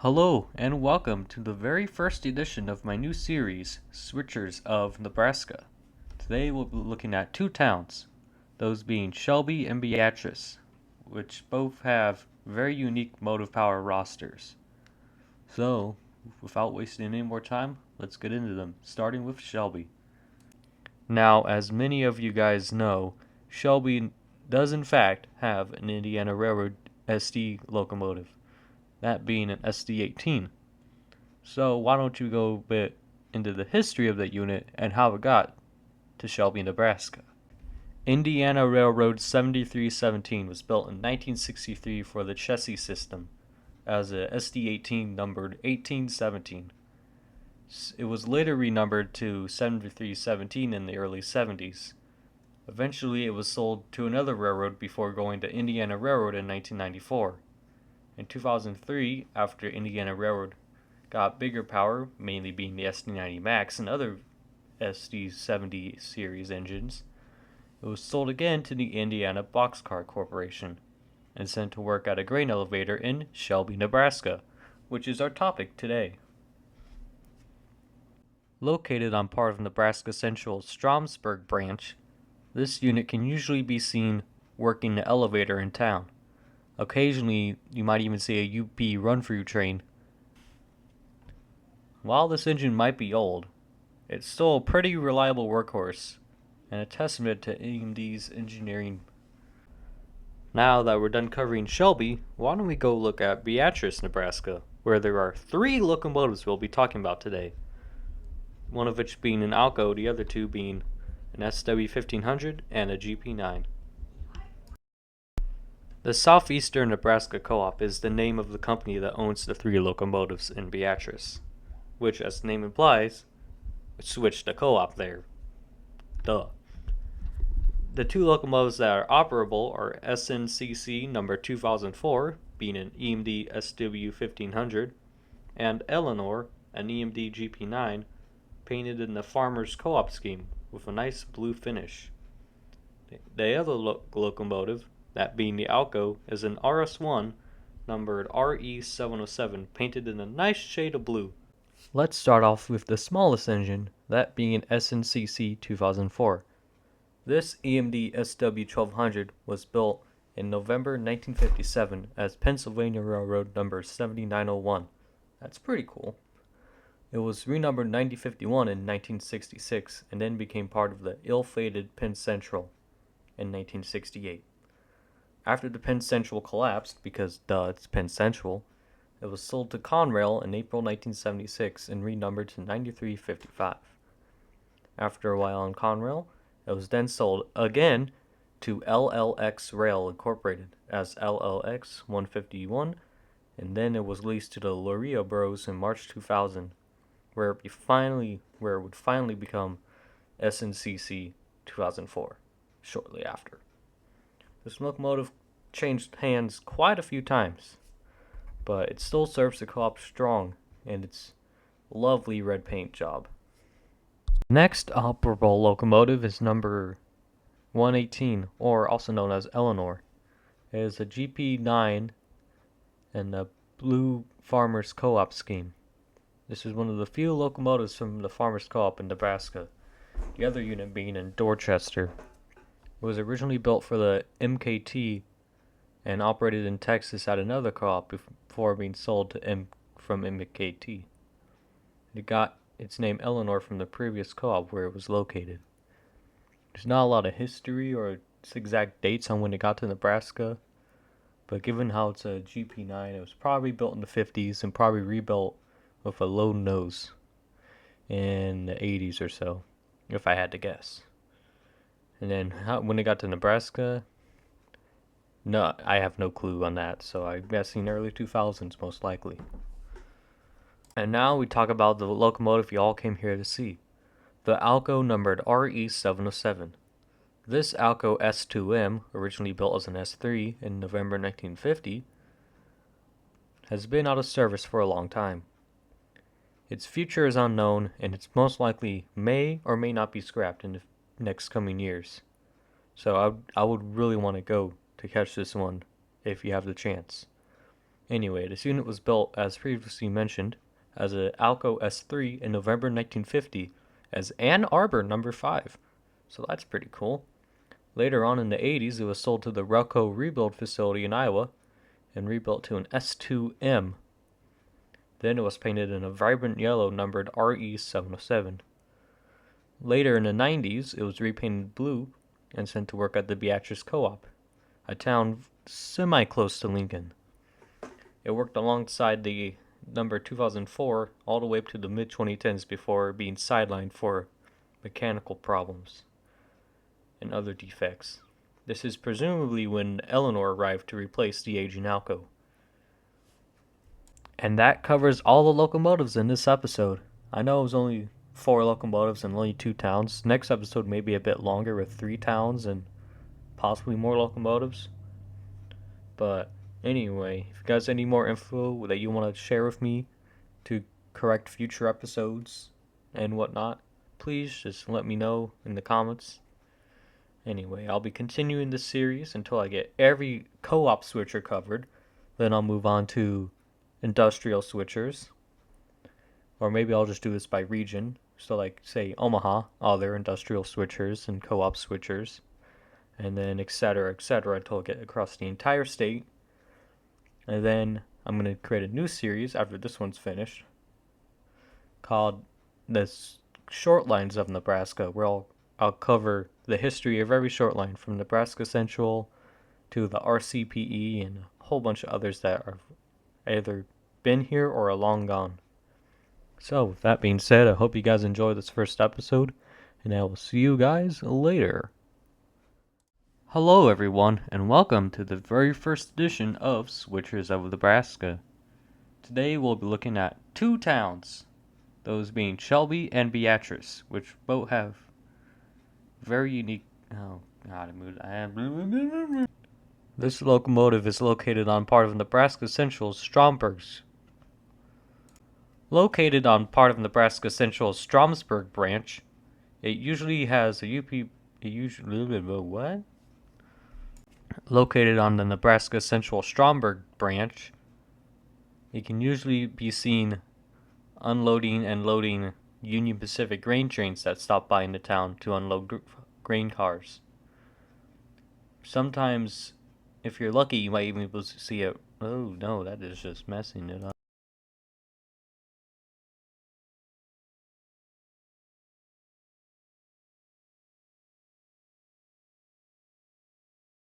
Hello, and welcome to the very first edition of my new series, Switchers of Nebraska. Today we'll be looking at two towns, those being Shelby and Beatrice, which both have very unique motive power rosters. So, without wasting any more time, let's get into them, starting with Shelby. Now, as many of you guys know, Shelby does in fact have an Indiana Railroad SD locomotive, that being an SD-18. So why don't you go a bit into the history of that unit and how it got to Shelby, Nebraska. Indiana Railroad 7317 was built in 1963 for the chassis system as a SD-18 numbered 1817. It was later renumbered to 7317 in the early 70s. Eventually it was sold to another railroad before going to Indiana Railroad in 1994. In 2003, after Indiana Railroad got bigger power, mainly being the SD90 Max and other SD70 series engines, it was sold again to the Indiana Boxcar Corporation and sent to work at a grain elevator in Shelby, Nebraska, which is our topic today. Located on part of Nebraska Central's Stromsburg branch, this unit can usually be seen working the elevator in town. Occasionally, you might even see a UP run-through train. While this engine might be old, it's still a pretty reliable workhorse and a testament to AMD's engineering. Now that we're done covering Shelby, why don't we go look at Beatrice, Nebraska, where there are 3 locomotives we'll be talking about today. One of which being an Alco, the other 2 being an SW1500 and a GP9. The Southeastern Nebraska Co-op is the name of the company that owns the 3 locomotives in Beatrice, which, as the name implies, switched the co-op there. Duh. The 2 locomotives that are operable are SNCC number 2004, being an EMD SW1500, and Eleanor, an EMD GP9, painted in the Farmers Co-op scheme with a nice blue finish. The other locomotive, that being the Alco, is an RS1 numbered RE707, painted in a nice shade of blue. Let's start off with the smallest engine, that being an SNCC 2004. This EMD SW1200 was built in November 1957 as Pennsylvania Railroad number 7901. That's pretty cool. It was renumbered 9051 in 1966 and then became part of the ill-fated Penn Central in 1968. After the Penn Central collapsed, because duh, it's Penn Central, it was sold to Conrail in April 1976 and renumbered to 9355. After a while on Conrail, it was then sold again to LLX Rail Incorporated as LLX 151, and then it was leased to the Loria Bros in March 2000, where it would finally become SNCC 2004 shortly after. This locomotive changed hands quite a few times, but it still serves the co-op strong in its lovely red paint job. Next operable locomotive is number 118, or also known as Eleanor. It is a GP9 and a Blue Farmers Co-op scheme. This is one of the few locomotives from the Farmers Co-op in Nebraska, the other unit being in Dorchester. It was originally built for the MKT and operated in Texas at another co-op before being sold to from MKT. It got its name Eleanor from the previous co-op where it was located. There's not a lot of history or exact dates on when it got to Nebraska, but given how it's a GP9, it was probably built in the 50s and probably rebuilt with a low nose in the 80s or so, if I had to guess. And then when it got to Nebraska, no, I have no clue on that, so I'm guessing early 2000s most likely. And now we talk about the locomotive you all came here to see, the Alco numbered RE707. This Alco S2M, originally built as an S3 in November 1950, has been out of service for a long time. Its future is unknown, and it's most likely may or may not be scrapped in the next coming years. So I would really want to go to catch this one if you have the chance. Anyway, this unit was built, as previously mentioned, as a Alco S3 in November 1950 as Ann Arbor number 5. So that's pretty cool. Later on in the 80s, it was sold to the Relco Rebuild Facility in Iowa and rebuilt to an S2M. Then it was painted in a vibrant yellow numbered RE707. Later in the 90s, it was repainted blue and sent to work at the Beatrice Co-op, a town semi-close to Lincoln. It worked alongside the number 2004 all the way up to the mid-2010s before being sidelined for mechanical problems and other defects. This is presumably when Eleanor arrived to replace the aging Alco. And that covers all the locomotives in this episode. I know it was only 4 locomotives and only 2 towns. Next episode may be a bit longer with 3 towns and possibly more locomotives. But anyway, if you guys have any more info that you want to share with me to correct future episodes and whatnot, please just let me know in the comments. Anyway, I'll be continuing this series until I get every co-op switcher covered. Then I'll move on to industrial switchers. Or maybe I'll just do this by region. So like, say, Omaha, all their industrial switchers and co-op switchers. And then etc. until I get across the entire state. And then I'm going to create a new series after this one's finished called The Short Lines of Nebraska, where I'll cover the history of every short line from Nebraska Central to the RCPE and a whole bunch of others that have either been here or are long gone. So, with that being said, I hope you guys enjoyed this first episode, and I will see you guys later. Hello everyone, and welcome to the very first edition of Switchers of Nebraska. Today we'll be looking at 2 towns, those being Shelby and Beatrice, which both have very unique... Oh god, I moved... This locomotive is located on part of Nebraska Central's Stromberg's... Located on part of Nebraska Central's Stromsburg branch, it usually has a UP... What? Located on the Nebraska Central Stromberg branch, it can usually be seen unloading and loading Union Pacific grain trains that stop by in the town to unload grain cars. Sometimes, if you're lucky, you might even be able to see it. Oh no, that is just messing it up.